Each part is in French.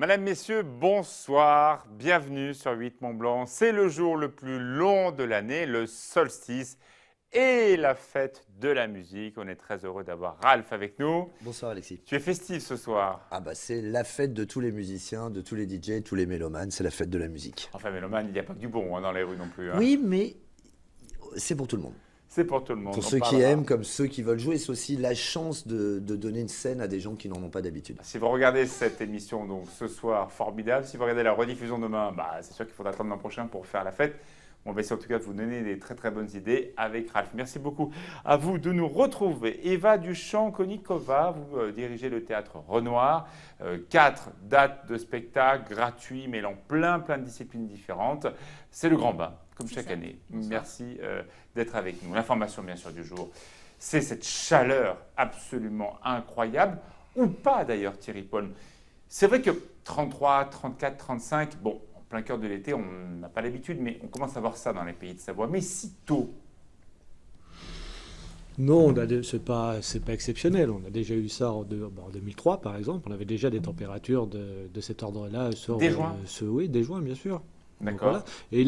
Madame, Messieurs, bonsoir, bienvenue sur 8 Mont Blanc. C'est le jour le plus long de l'année, le solstice et la fête de la musique. On est très heureux d'avoir Ralph avec nous. Bonsoir Alexis. Tu es festif ce soir. Ah bah c'est la fête de tous les musiciens, de tous les DJ, de tous les mélomanes, c'est la fête de la musique. Enfin, mélomane, il n'y a pas que du bon dans les rues non plus. Oui, mais c'est pour tout le monde. C'est pour tout le monde. Pour On ceux qui parlera. aiment comme ceux qui veulent jouer, c'est aussi la chance de donner une scène à des gens qui n'en ont pas d'habitude. Si vous regardez cette émission donc ce soir, formidable. Si vous regardez la rediffusion demain, c'est sûr qu'il faudra attendre l'an prochain pour faire la fête. On va essayer en tout cas de vous donner des très très bonnes idées avec Ralph. Merci beaucoup à vous de nous retrouver. Eva Duchamp-Konikova, vous dirigez le théâtre Renoir. 4 dates de spectacles gratuits mêlant plein de disciplines différentes. C'est le grand bain, comme chaque année. Bonsoir. Merci d'être avec nous. L'information bien sûr du jour, c'est cette chaleur absolument incroyable, ou pas d'ailleurs Thierry Paul. C'est vrai que 33, 34, 35, bon, en plein cœur de l'été, on n'a pas l'habitude, mais on commence à voir ça dans les pays de Savoie. Mais si tôt, Non, c'est pas exceptionnel. On a déjà eu ça en 2003, par exemple. On avait déjà des températures de cet ordre-là. Dès juin Oui, dès juin, bien sûr. Donc, d'accord. voilà. Et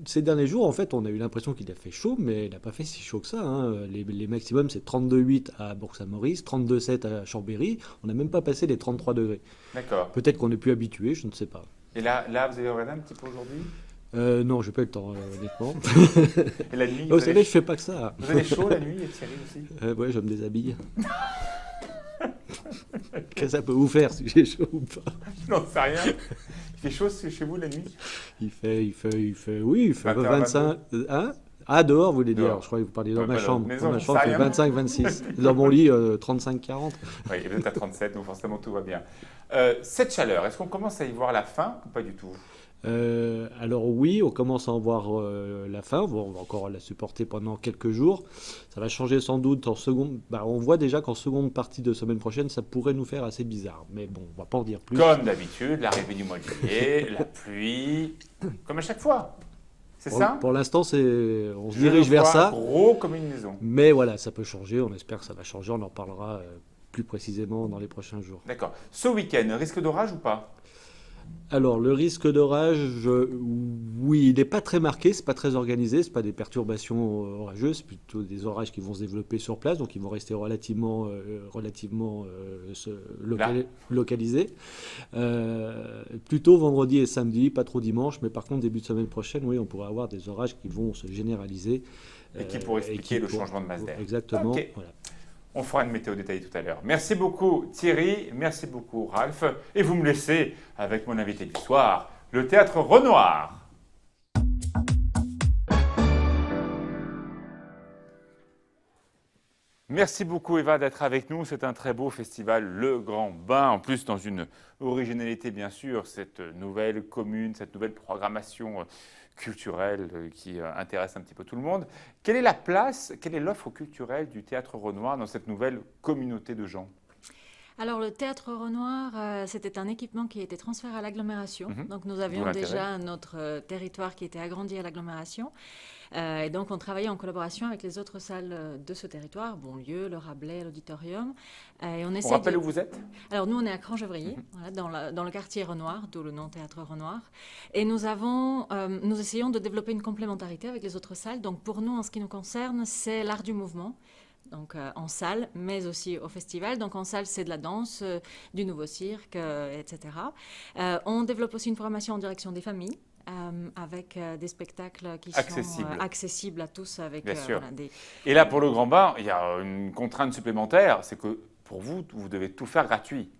ces derniers jours, en fait, on a eu l'impression qu'il a fait chaud, mais il n'a pas fait si chaud que ça, hein. Les maximums, c'est 32,8 à Bourg-Saint-Maurice, 32,7 à Chambéry. On n'a même pas passé les 33 degrés. D'accord. Peut-être qu'on est plus habitué, je ne sais pas. Et là, vous avez regardé un petit peu aujourd'hui? Non, je n'ai pas eu le temps, honnêtement. Et la nuit, Vous savez, je fais pas que ça. vous avez chaud la nuit, et Thierry aussi? Ouais, je me déshabille. Qu'est-ce que ça peut vous faire si j'ai chaud ou pas? Non, c'est rien. Il fait chaud chez vous la nuit? Il fait, oui, il fait 21, 25. Hein? Ah, dehors, vous voulez dire? Dehors. Je croyais que vous parliez dans Ouais, ma pas dans chambre. la Dans ma maison, chambre, ça il fait rien. 25, 26. Dans mon lit, 35, 40. Oui, vous êtes à 37, donc forcément tout va bien. Cette chaleur, est-ce qu'on commence à y voir la fin ou pas du tout? Alors oui, on commence à en voir la fin. On va encore la supporter pendant quelques jours. Ça va changer sans doute en seconde. On voit déjà qu'en seconde partie de semaine prochaine, ça pourrait nous faire assez bizarre. Mais bon, on va pas en dire plus. Comme d'habitude, l'arrivée du mois de juillet, la pluie, comme à chaque fois. C'est ça? Pour l'instant, on se Je dirige le vers vois ça. gros comme une maison. Mais voilà, ça peut changer. On espère que ça va changer. On en parlera plus précisément dans les prochains jours. D'accord. Ce week-end, risque d'orage ou pas? Alors, le risque d'orage, oui, il n'est pas très marqué, c'est pas très organisé, c'est pas des perturbations orageuses, c'est plutôt des orages qui vont se développer sur place, donc ils vont rester relativement localisés. Plutôt vendredi et samedi, pas trop dimanche, mais par contre, début de semaine prochaine, oui, on pourrait avoir des orages qui vont se généraliser. Et qui pourrait expliquer le changement de masse d'air. Exactement, Ok. voilà. On fera une météo détaillée tout à l'heure. Merci beaucoup Thierry, merci beaucoup Ralph. Et vous me laissez avec mon invité du soir, le théâtre Renoir. Merci beaucoup Eva d'être avec nous. C'est un très beau festival, Le Grand Bain. En plus, dans une originalité bien sûr, cette nouvelle commune, cette nouvelle programmation culturelle qui intéresse un petit peu tout le monde. Quelle est la place, quelle est l'offre culturelle du théâtre Renoir dans cette nouvelle communauté de gens? Alors, le théâtre Renoir, c'était un équipement qui a été transféré à l'agglomération. Mhm. Donc, nous avions l'intérêt. déjà notre territoire qui était agrandi à l'agglomération. Et donc, on travaillait en collaboration avec les autres salles de ce territoire, Bonlieu, le Rabelais, l'Auditorium. Et on On essaie rappelle où vous êtes? Alors, nous, on est à Crangevrier, voilà, dans le quartier Renoir, d'où le nom Théâtre Renoir. Et nous essayons de développer une complémentarité avec les autres salles. Donc, pour nous, en ce qui nous concerne, c'est l'art du mouvement. Donc en salle, mais aussi au festival. Donc en salle, c'est de la danse, du nouveau cirque, etc. On développe aussi une formation en direction des familles. Avec des spectacles qui Accessibles. sont accessibles à tous. Avec, Bien sûr. voilà, Et là, pour le Grand Bain, il y a une contrainte supplémentaire, c'est que pour vous, vous devez tout faire gratuit.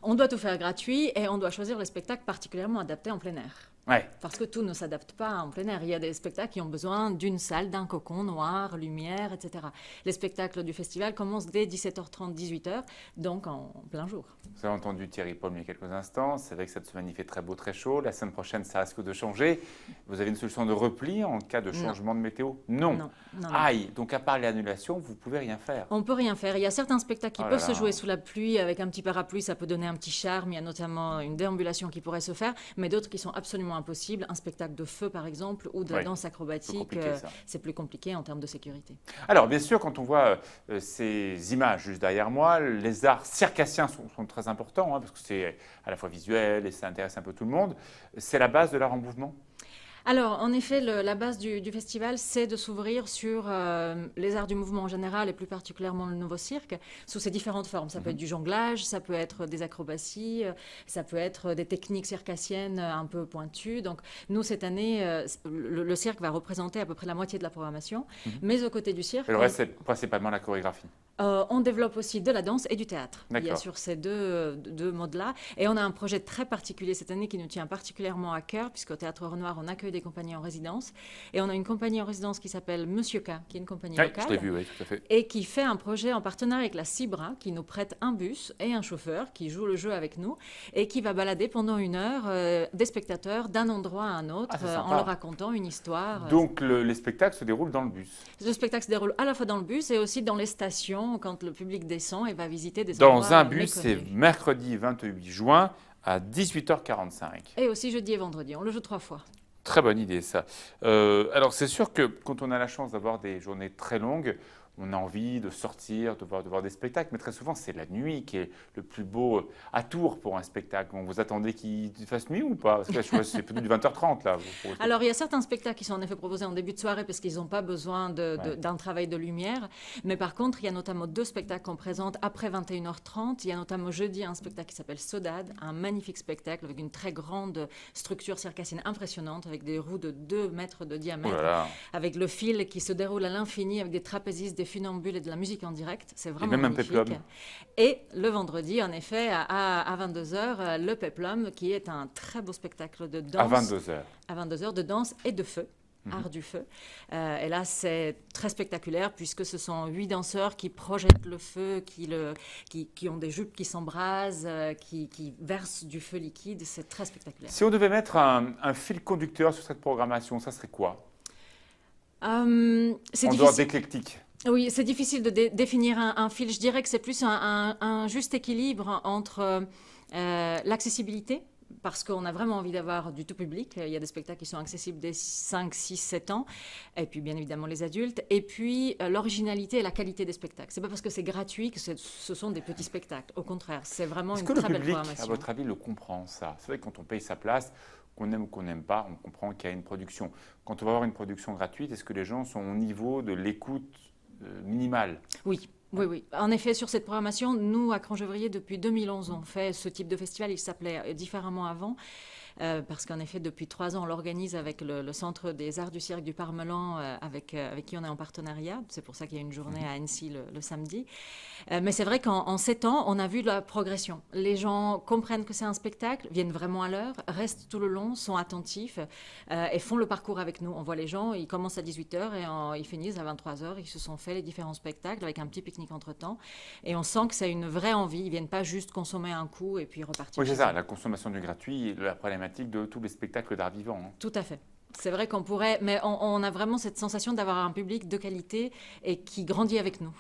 On doit tout faire gratuit et on doit choisir les spectacles particulièrement adaptés en plein air. Ouais. Parce que tout ne s'adapte pas en plein air. Il y a des spectacles qui ont besoin d'une salle, d'un cocon noir, lumière, etc. Les spectacles du festival commencent dès 17h30, 18h, donc en plein jour. Vous avez entendu Thierry Paul il y a quelques instants. C'est vrai que cette semaine, il fait très beau, très chaud. La semaine prochaine, ça risque de changer. Vous avez une solution de repli en cas de changement de météo? Non. Non. Aïe, donc à part les annulations, vous ne pouvez rien faire. On ne peut rien faire. Il y a certains spectacles qui Oh là peuvent se là. jouer sous la pluie avec un petit parapluie, ça peut donner un petit charme. Il y a notamment une déambulation qui pourrait se faire, mais d'autres qui sont absolument impossible. Un spectacle de feu, par exemple, ou de la Oui, danse plus acrobatique, compliqué, ça. c'est plus compliqué en termes de sécurité. Alors, bien sûr, quand on voit ces images juste derrière moi, les arts circassiens sont très importants, hein, parce que c'est à la fois visuel et ça intéresse un peu tout le monde. C'est la base de l'art en mouvement. Alors, en effet, la base du festival, c'est de s'ouvrir sur les arts du mouvement en général et plus particulièrement le nouveau cirque, sous ses différentes formes. Ça peut être du jonglage, ça peut être des acrobaties, ça peut être des techniques circassiennes un peu pointues. Donc, nous, cette année, le cirque va représenter à peu près la moitié de la programmation, mais aux côtés du cirque, Et le reste, c'est principalement la chorégraphie. on développe aussi de la danse et du théâtre. Il y a D'accord. sur ces deux modes-là. Et on a un projet très particulier cette année qui nous tient particulièrement à cœur, puisqu'au Théâtre Renoir, on accueille des compagnies en résidence. Et on a une compagnie en résidence qui s'appelle Monsieur K, qui est une compagnie Oui, locale. je l'ai vu, oui, tout à fait. Et qui fait un projet en partenariat avec la Cibra, qui nous prête un bus et un chauffeur qui joue le jeu avec nous et qui va balader pendant 1 heure des spectateurs d'un endroit à un autre Ah, c'est sympa. en leur racontant une histoire. Donc, les spectacles se déroulent dans le bus. Le spectacle se déroule à la fois dans le bus et aussi dans les stations quand le public descend et va visiter des Dans endroits un bus, c'est méconnus. mercredi 28 juin à 18h45. Et aussi jeudi et vendredi. On le joue 3 fois. Très bonne idée, ça. Alors, c'est sûr que quand on a la chance d'avoir des journées très longues, on a envie de sortir, de voir des spectacles, mais très souvent, c'est la nuit qui est le plus beau à Tours pour un spectacle. On vous attendez qu'il fasse nuit ou pas? Parce que là, je crois que c'est plutôt du 20h30, là. Alors, il y a certains spectacles qui sont en effet proposés en début de soirée parce qu'ils n'ont pas besoin Ouais. d'un travail de lumière. Mais par contre, il y a notamment 2 spectacles qu'on présente après 21h30. Il y a notamment jeudi un spectacle qui s'appelle Sodade, un magnifique spectacle avec une très grande structure circassienne impressionnante, avec des roues de 2 mètres de Oh diamètre, là là. avec le fil qui se déroule à l'infini, avec des trapézistes, des funambules et de la musique en direct. C'est vraiment même un magnifique. péplum. Et le vendredi, en effet, à 22h, le Peplum, qui est un très beau spectacle de danse. À 22h. À 22h, de danse et de feu. Art du feu. Et là, c'est très spectaculaire puisque ce sont 8 danseurs qui projettent le feu, qui ont des jupes qui s'embrasent, qui versent du feu liquide. C'est très spectaculaire. Si on devait mettre un fil conducteur sur cette programmation, ça serait quoi? C'est En dehors difficile. d'éclectique. Oui, c'est difficile de définir un fil. Je dirais que c'est plus un juste équilibre entre l'accessibilité, parce qu'on a vraiment envie d'avoir du tout public. Il y a des spectacles qui sont accessibles dès 5, 6, 7 ans, et puis bien évidemment les adultes, et puis l'originalité et la qualité des spectacles. C'est pas parce que c'est gratuit que ce sont des petits spectacles. Au contraire, c'est vraiment Est-ce une que le très belle public, à programmation. votre avis, le comprend, ça? C'est vrai que quand on paye sa place, qu'on aime ou qu'on n'aime pas, on comprend qu'il y a une production. Quand on va avoir une production gratuite, est-ce que les gens sont au niveau de l'écoute minimale? Oui. Oui, oui. En effet, sur cette programmation, nous, à Crangevrier, depuis 2011, on fait ce type de festival. Il s'appelait différemment avant. Parce qu'en effet, depuis 3 ans, on l'organise avec le Centre des Arts du Cirque du Parmelan, avec qui on est en partenariat. C'est pour ça qu'il y a une journée à Annecy le samedi. Mais c'est vrai qu'en 7 ans, on a vu la progression. Les gens comprennent que c'est un spectacle, viennent vraiment à l'heure, restent tout le long, sont attentifs et font le parcours avec nous. On voit les gens, ils commencent à 18h et ils finissent à 23h. Ils se sont fait les différents spectacles avec un petit pique-nique entre-temps. Et on sent que c'est une vraie envie. Ils ne viennent pas juste consommer un coup et puis repartir. Oui, c'est chez ça, eux. la consommation du gratuit, la problématique de tous les spectacles d'art vivant. Hein. Tout à fait. C'est vrai qu'on pourrait, mais on a vraiment cette sensation d'avoir un public de qualité et qui grandit avec nous.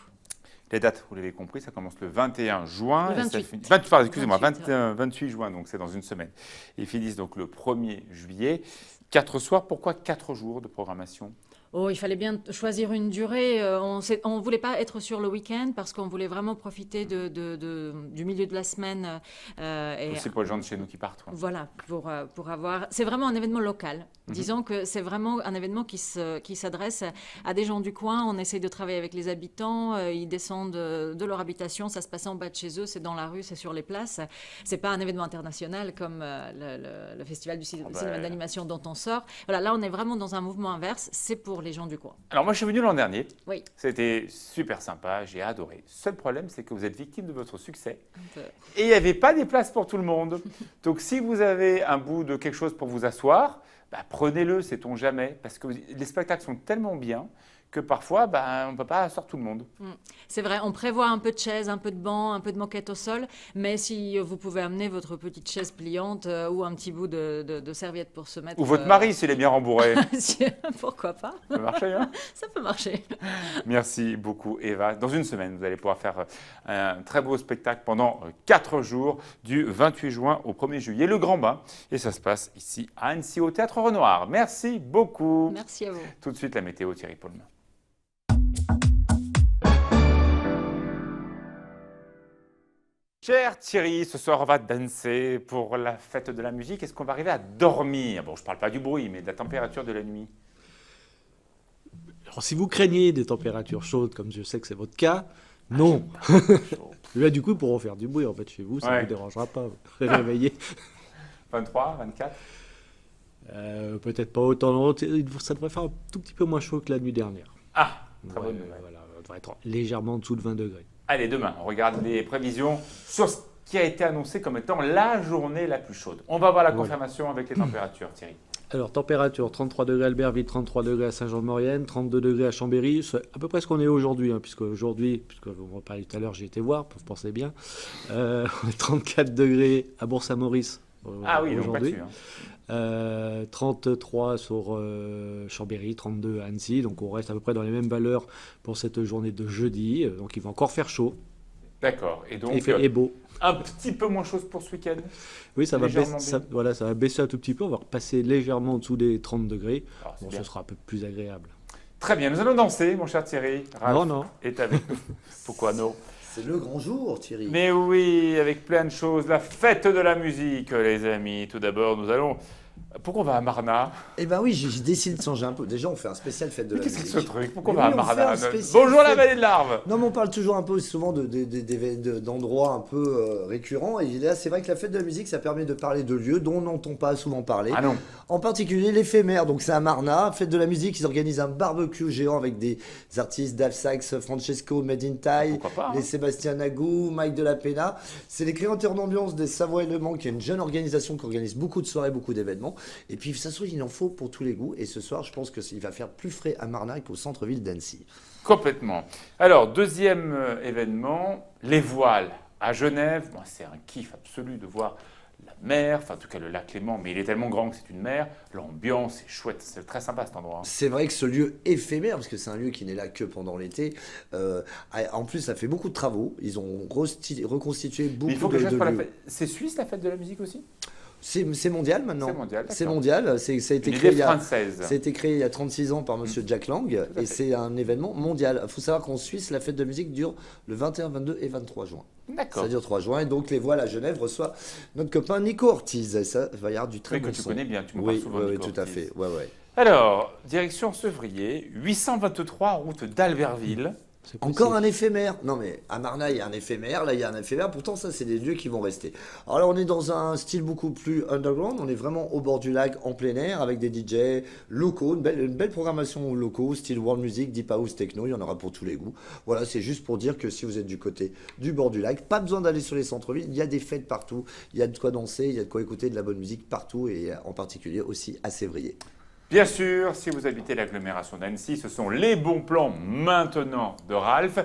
Les dates, vous l'avez compris, ça commence le 21 juin. Le et ça 28. finit- 28, pardon, excusez-moi, 28, 28 juin, donc c'est dans une semaine. Ils finissent donc le 1er juillet. 4 soirs, pourquoi 4 jours de programmation? Oh, il fallait bien choisir une durée. On ne voulait pas être sur le week-end parce qu'on voulait vraiment profiter du milieu de la semaine. Et Aussi pour les gens de chez nous qui partent. Ouais. voilà, pour avoir... C'est vraiment un événement local. Disons que c'est vraiment un événement qui s'adresse à des gens du coin. On essaye de travailler avec les habitants. Ils descendent de leur habitation. Ça se passe en bas de chez eux. C'est dans la rue, c'est sur les places. C'est pas un événement international comme le Festival du cinéma d'animation dont on sort. Voilà, là, on est vraiment dans un mouvement inverse. C'est pour les gens du coin. Alors moi, je suis venu l'an dernier. Oui. C'était super sympa, j'ai adoré. Seul problème, c'est que vous êtes victime de votre succès. Un peu. Et il n'y avait pas des places pour tout le monde. Donc si vous avez un bout de quelque chose pour vous asseoir, bah, prenez-le, sait-on jamais. Parce que les spectacles sont tellement bien que parfois, on ne peut pas asseoir tout le monde. C'est vrai, on prévoit un peu de chaises, un peu de bancs, un peu de moquette au sol, mais si vous pouvez amener votre petite chaise pliante ou un petit bout de serviette pour se mettre... Ou votre mari, s'il est bien rembourré. Pourquoi pas? Ça peut marcher, hein? Ça peut marcher. Merci beaucoup, Eva. Dans une semaine, vous allez pouvoir faire un très beau spectacle pendant 4 jours, du 28 juin au 1er juillet, le Grand Bain. Et ça se passe ici à Annecy, au Théâtre Renoir. Merci beaucoup. Merci à vous. Tout de suite, la météo, Thierry Paulmin. Cher Thierry, ce soir on va danser pour la fête de la musique. Est-ce qu'on va arriver à dormir? Bon, je ne parle pas du bruit, mais de la température de la nuit. Alors, si vous craignez des températures chaudes, comme je sais que c'est votre cas, non. Là, du coup, ils pourront faire du bruit en fait chez vous, ça ne vous dérangera pas. Vous serez réveillé. 23, 24? Peut-être pas autant. Non, ça devrait faire un tout petit peu moins chaud que la nuit dernière. Ah, très bonne nouvelle. Voilà, ça devrait être légèrement en dessous de 20 degrés. Allez, demain, on regarde les prévisions sur ce qui a été annoncé comme étant la journée la plus chaude. On va voir la confirmation avec les températures, Thierry. Alors, température 33 degrés à Albertville, 33 degrés à Saint-Jean-de-Maurienne, 32 degrés à Chambéry. C'est à peu près ce qu'on est aujourd'hui, puisque on en parlait tout à l'heure, j'ai été voir, vous pensez bien. 34 degrés à Bourg-Saint-Maurice Ah oui, donc pas aujourd'hui. dessus. 33 sur Chambéry, 32 à Annecy. Donc, on reste à peu près dans les mêmes valeurs pour cette journée de jeudi. Donc, il va encore faire chaud D'accord. Et donc, et beau. un petit peu moins chaud pour ce week-end. Oui, ça va, Légèrement ça va baisser un tout petit peu. On va repasser légèrement en dessous des 30 degrés. Alors, c'est Bon, bien. ce sera un peu plus agréable. Très bien, nous allons danser, mon cher Thierry. Ralph Non. est avec nous. Pourquoi non? C'est le grand jour, Thierry. Mais oui, avec plein de choses. La fête de la musique, les amis. Tout d'abord, nous allons... Pourquoi on va à Marna? Eh ben oui, j'ai décidé de changer un peu. Déjà, on fait un spécial fête de Mais la qu'est-ce que musique. c'est que ce truc? Pourquoi on Mais va oui, à on fait Marna? un spécial Bonjour la fête. vallée de l'Arve. Non, mais on parle toujours un peu souvent d'endroits un peu récurrents. Et là, c'est vrai que la fête de la musique, ça permet de parler de lieux dont on n'entend pas souvent parler. Ah non. En particulier l'éphémère. Donc c'est à Marna, fête de la musique. Ils organisent un barbecue géant avec des artistes Dave Sax, Francesco, Made in Thai, Pourquoi pas, hein. les Sébastien Nagou, Mike de la Pena. C'est les créateurs d'ambiance des Savoie et Le Mans, qui est une jeune organisation qui organise beaucoup de soirées, beaucoup d'événements. Et puis ça se trouve, il en faut pour tous les goûts. Et ce soir, je pense qu'il va faire plus frais à Marna qu'au centre-ville d'Annecy. Complètement. Alors, deuxième événement, les voiles à Genève. Bon, c'est un kiff absolu de voir la mer, enfin en tout cas le lac Léman, mais il est tellement grand que c'est une mer. L'ambiance est chouette, c'est très sympa cet endroit. C'est vrai que ce lieu éphémère, parce que c'est un lieu qui n'est là que pendant l'été, en plus ça fait beaucoup de travaux. Ils ont reconstitué Mais beaucoup il faut de que je fasse pour la lieux. fête. C'est suisse la fête de la musique aussi? C'est mondial maintenant. C'est mondial, C'est d'accord. mondial. Ça a été Une créé idée française. ça a été créé il y a 36 ans par monsieur Jack Lang à et fait. c'est un événement mondial. Il faut savoir qu'en Suisse, la fête de musique dure le 21, 22 et 23 juin. D'accord. Ça dure 3 juin et donc les voiles à Genève reçoit notre copain Nico Ortiz. Et ça va y avoir du très Oui, bon que tu son. connais bien, tu me parles Oui, souvent oui, de oui, Nico tout à Ortiz. fait. Ouais. Alors, direction Sevrier, 823 route d'Albertville. C'est Encore possible. un éphémère. Non mais à Marna il y a un éphémère, là il y a un éphémère. Pourtant ça c'est des lieux qui vont rester. Alors là on est dans un style beaucoup plus underground. On est vraiment au bord du lac en plein air avec des DJ locaux, une belle programmation locaux, style world music, deep house, techno. Il y en aura pour tous les goûts. Voilà, c'est juste pour dire que si vous êtes du côté du bord du lac, pas besoin d'aller sur les centres-villes. Il y a des fêtes partout. Il y a de quoi danser, il y a de quoi écouter de la bonne musique partout et en particulier aussi à Sévrier. Bien sûr, si vous habitez l'agglomération d'Annecy, ce sont les bons plans maintenant de Ralph.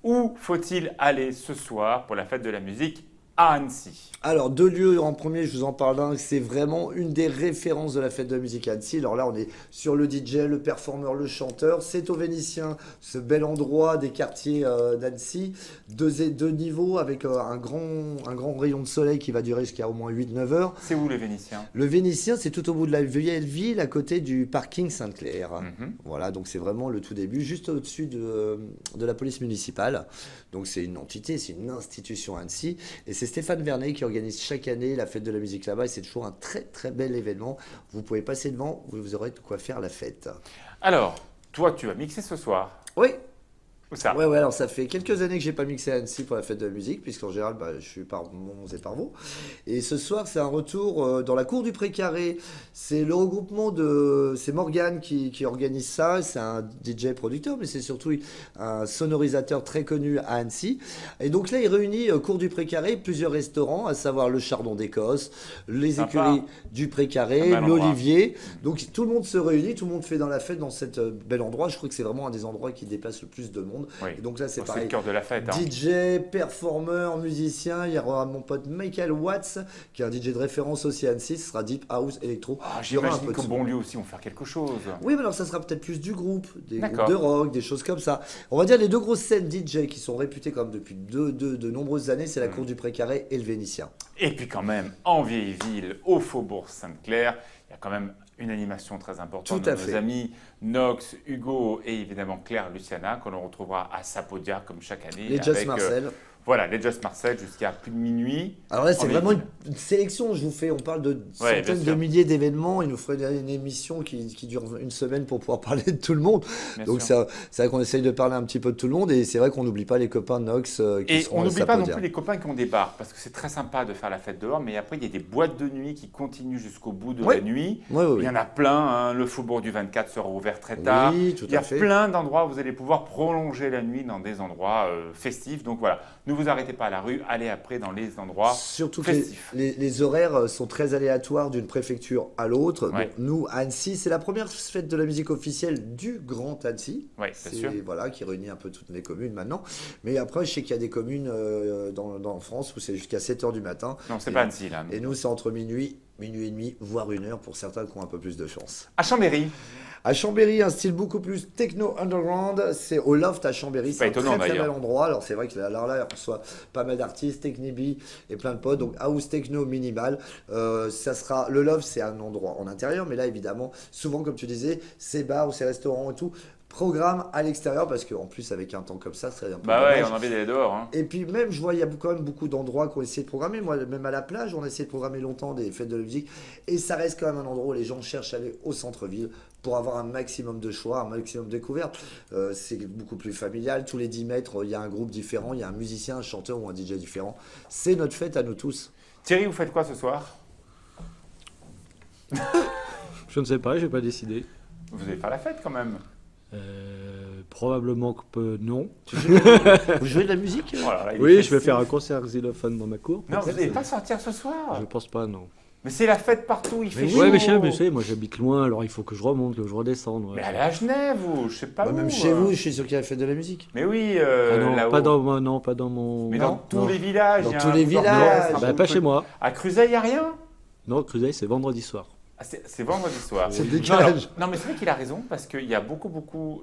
Où faut-il aller ce soir pour la fête de la musique à Annecy? Alors, deux lieux en premier, je vous en parle d'un, c'est vraiment une des références de la fête de la musique à Annecy. Alors là, on est sur le DJ, le performeur, le chanteur. C'est au Vénitien, ce bel endroit des quartiers d'Annecy. Deux niveaux avec un grand rayon de soleil qui va durer jusqu'à au moins 8-9 heures. C'est où les Vénitiens? Le Vénitien, c'est tout au bout de la vieille ville, à côté du parking Sainte-Claire. Mhm. Voilà, donc c'est vraiment le tout début, juste au-dessus de la police municipale. Donc c'est une entité, c'est une institution à Annecy. Et c'est Stéphane Vernet qui organise chaque année la fête de la musique là-bas. Et c'est toujours un très très bel événement. Vous pouvez passer devant, vous aurez de quoi faire la fête. Alors, toi, tu vas mixer ce soir. Oui, Où ça? Ouais, alors ça fait quelques années que j'ai pas mixé à Annecy pour la fête de la musique, puisqu'en général, je suis par Mons et par Vaux. Et ce soir, c'est un retour dans la cour du Précaré. C'est le regroupement de. C'est Morgane qui organise ça. C'est un DJ producteur, mais c'est surtout un sonorisateur très connu à Annecy. Et donc là, il réunit cour du Précaré plusieurs restaurants, à savoir le Chardon d'Écosse, les Sympa. écuries du Un Précaré, bel endroit. l'Olivier. Donc tout le monde se réunit, tout le monde fait dans la fête dans cet bel endroit. Je crois que c'est vraiment un des endroits qui déplace le plus de monde. Oui. Et donc là, c'est C'est pareil. le cœur de la fête. Hein. DJ, performeur, musicien, il y aura mon pote Michael Watts, qui est un DJ de référence aussi à Annecy, ce sera Deep House, Electro. Ah, Il y aura un j'imagine peu de qu'au tout. bon lieu aussi, on va faire quelque chose. Oui, mais alors ça sera peut-être plus du groupe, des D'accord. groupes de rock, des choses comme ça. On va dire les deux grosses scènes DJ qui sont réputées comme depuis de nombreuses années, c'est la Cour du Précaré et le Vénitien. Et puis quand même, en vieille ville, au faubourg Sainte-Claire, il y a quand même une animation très importante Tout à de nos fait. amis Nox, Hugo et évidemment Claire Luciana, que l'on retrouvera à Sapodia comme chaque année. Les Just avec, Marcel. Voilà, les Just Marcel jusqu'à plus de minuit. Alors là, en c'est vieille vraiment ville. une sélection, je vous fais, on parle de Ouais, bien centaines de sûr. milliers d'événements, il nous ferait une émission qui dure une semaine pour pouvoir parler de tout le monde. Bien Donc sûr. c'est vrai qu'on essaye de parler un petit peu de tout le monde et c'est vrai qu'on n'oublie pas les copains de Nox qui Et sont on à n'oublie pas non Sapodia. plus les copains qui ont des bars, parce que c'est très sympa de faire la fête dehors, mais après il y a des boîtes de nuit qui continuent jusqu'au bout de Oui. la nuit. Oui, oui, Il y en a plein, hein. Le faubourg du 24 sera ouvert très tard. Oui, tout Il y a à fait. plein d'endroits où vous allez pouvoir prolonger la nuit dans des endroits festifs. Donc voilà, ne vous arrêtez pas à la rue, allez après dans les endroits. Surtout que festif. les horaires sont très aléatoires d'une préfecture à l'autre. Ouais. Donc, nous, à Annecy, c'est la première fête de la musique officielle du Grand Annecy. Oui, bien sûr. Voilà, qui réunit un peu toutes les communes maintenant. Mais après, je sais qu'il y a des communes en France où c'est jusqu'à 7h du matin. Non, c'est Et- pas Annecy là. Et nous, c'est entre minuit et demi, voire 1h pour certains qui ont un peu plus de chance. À Chambéry, À Chambéry, un style beaucoup plus techno underground, c'est au Loft à Chambéry. C'est C'est pas un étonnant, très d'ailleurs. bel endroit. Alors c'est vrai que là, on reçoit pas mal d'artistes, Technibi et plein de potes. Donc house techno minimal. Ça sera le Loft, c'est un endroit en intérieur, mais là évidemment, souvent comme tu disais, ces bars ou ces restaurants et tout, programme à l'extérieur parce qu'en plus avec un temps comme ça, ce serait un peu bah ouais, dommage. on a envie d'aller dehors. Hein. Et puis même, je vois, il y a quand même beaucoup d'endroits qui ont essayé de programmer. Moi, même à la plage, on a essayé de programmer longtemps des fêtes de la musique. Et ça reste quand même un endroit où les gens cherchent à aller au centre-ville pour avoir un maximum de choix, un maximum de découvertes. C'est beaucoup plus familial. Tous les 10 mètres, il y a un groupe différent, il y a un musicien, un chanteur ou un DJ différent. C'est notre fête à nous tous. Thierry, vous faites quoi ce soir? Je ne sais pas, je n'ai pas décidé. Vous allez faire la fête quand même. Probablement que non. Vous jouez de la musique Oh là là, il est Oui, je vais festif. faire un concert xylophone dans ma cour. Non, vous peut-être. n'allez pas sortir ce soir. Je pense pas, non. Mais c'est la fête partout, il fait chaud. Ouais, mais je sais, moi j'habite loin, alors il faut que je remonte, que je redescende. ouais. Mais allez à Genève ou je sais pas où. Même chez vous, je suis sûr qu'il y a la fête de la musique. Mais oui, Ah non, là-haut. pas dans mon. Mais Non, dans tous non. les villages. Dans il y a tous un les bout villages. d'orchestre, un Bah, bout de pas truc. chez moi. À Cruzet, il n'y a rien. Non, Cruzet, c'est vendredi soir. Ah, c'est vendredi soir. C'est le Non, décalage. non, mais c'est vrai qu'il a raison parce qu'il y a beaucoup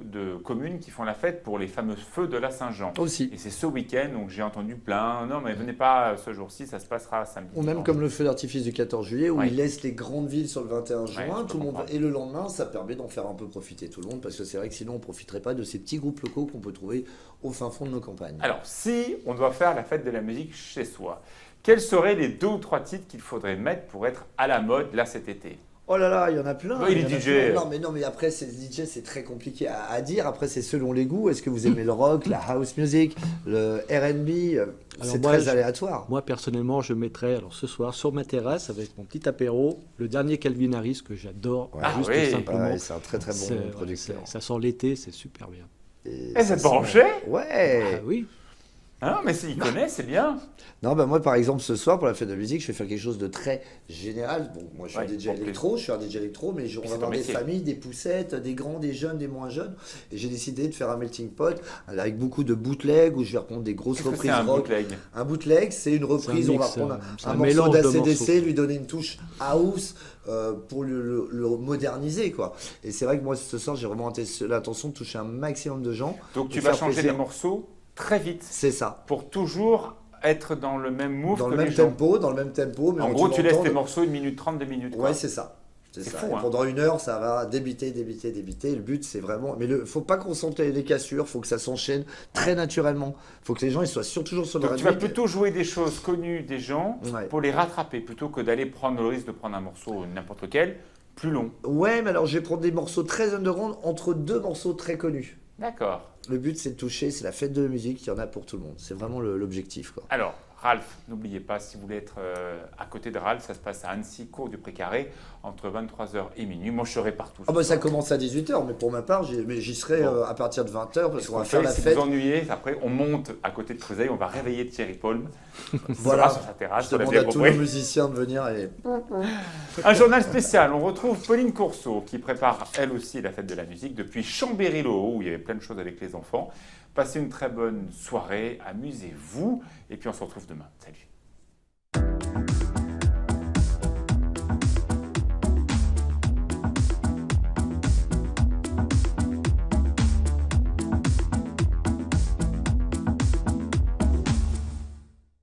de communes qui font la fête pour les fameux feux de la Saint-Jean. Aussi. Et c'est ce week-end, donc j'ai entendu plein. Non, mais venez pas ce jour-ci, ça se passera samedi. Ou même dimanche. comme le feu d'artifice du 14 juillet où Oui. ils laissent les grandes villes sur le 21 je juin, peux tout le monde comprendre. et le lendemain, ça permet d'en faire un peu profiter tout le monde parce que c'est vrai que sinon on profiterait pas de ces petits groupes locaux qu'on peut trouver au fin fond de nos campagnes. Alors, si on doit faire la fête de la musique chez soi, quels seraient les 2 ou 3 titres qu'il faudrait mettre pour être à la mode là cet été? Oh là là, il y en a plein. Oui, il y les en a DJ. plein. Non mais après ces DJ c'est très compliqué à dire. Après c'est selon les goûts. Est-ce que vous aimez le rock, la house music, le R&B C'est moi, très aléatoire. Moi, personnellement, je mettrais, alors ce soir, sur ma terrasse, avec mon petit apéro, le dernier Calvin Harris que j'adore, Ouais. juste Ah oui. simplement. Ouais, c'est un très très C'est- bon ouais, producteur. ça sent l'été, c'est super bien. Et Eh, ça c'est sent- branché. Ouais. Ah oui. Ah non, mais s'il connaît, c'est bien. Non, bah moi par exemple ce soir pour la fête de la musique, je vais faire quelque chose de très général. Bon, moi je suis Ouais, un DJ pour plaisir. électro, je suis un DJ électro, mais on Puis va c'est ton avoir des métier. familles, des poussettes, des grands, des jeunes, des moins jeunes. Et j'ai décidé de faire un melting pot avec beaucoup de bootleg où je vais reprendre des grosses Qu'est-ce que c'est reprises un rock. bootleg? Un bootleg, c'est une reprise, on va mix, prendre c'est un un morceau mélange de d'ACDC, morceaux. lui donner une touche house pour le moderniser quoi. Et c'est vrai que moi ce soir j'ai vraiment l'intention de toucher un maximum de gens. Donc tu de vas faire changer plaisir. les morceaux très vite C'est ça. pour toujours être dans le même move Dans que le les même gens. tempo, dans le même tempo. Mais En gros, tu laisses tes entendre- morceaux 1 minute 30, 2 minutes. quoi. Ouais, c'est ça. C'est C'est ça. fou, Et hein. pendant 1 heure, ça va débiter. Le but, c'est vraiment. Mais faut pas qu'on sente les cassures. Faut que ça s'enchaîne très naturellement. Faut que les gens ils soient toujours sur leur Donc tu vas rythme. plutôt jouer des choses connues des gens Ouais. pour les rattraper plutôt que d'aller prendre le risque de prendre un morceau n'importe lequel plus long. Ouais, mais alors je vais prendre des morceaux très underground entre 2 morceaux très connus. D'accord. Le but, c'est de toucher, c'est la fête de la musique, il y en a pour tout le monde. C'est vraiment l'objectif, quoi. Alors, Ralph, n'oubliez pas, si vous voulez être à côté de Ralph, ça se passe à Annecy, cours du Précaré, entre 23h et minuit. Moi, je serai partout. Ah bah ça commence à 18h, mais pour ma part, j'y serai Bon. à partir de 20h, parce Ce qu'on qu'on va faire fait, la si fête. vous ennuyez, après, on monte à côté de Creuseuil, on va réveiller Thierry Paul. Voilà, sur sa terrasse, je sur la demande vieille à tous propriété. nos musiciens de venir et... Un journal spécial, on retrouve Pauline Courceau qui prépare elle aussi la fête de la musique depuis Chambéry-le-Haut où il y avait plein de choses avec les enfants. Passez une très bonne soirée, amusez-vous et puis on se retrouve demain. Salut.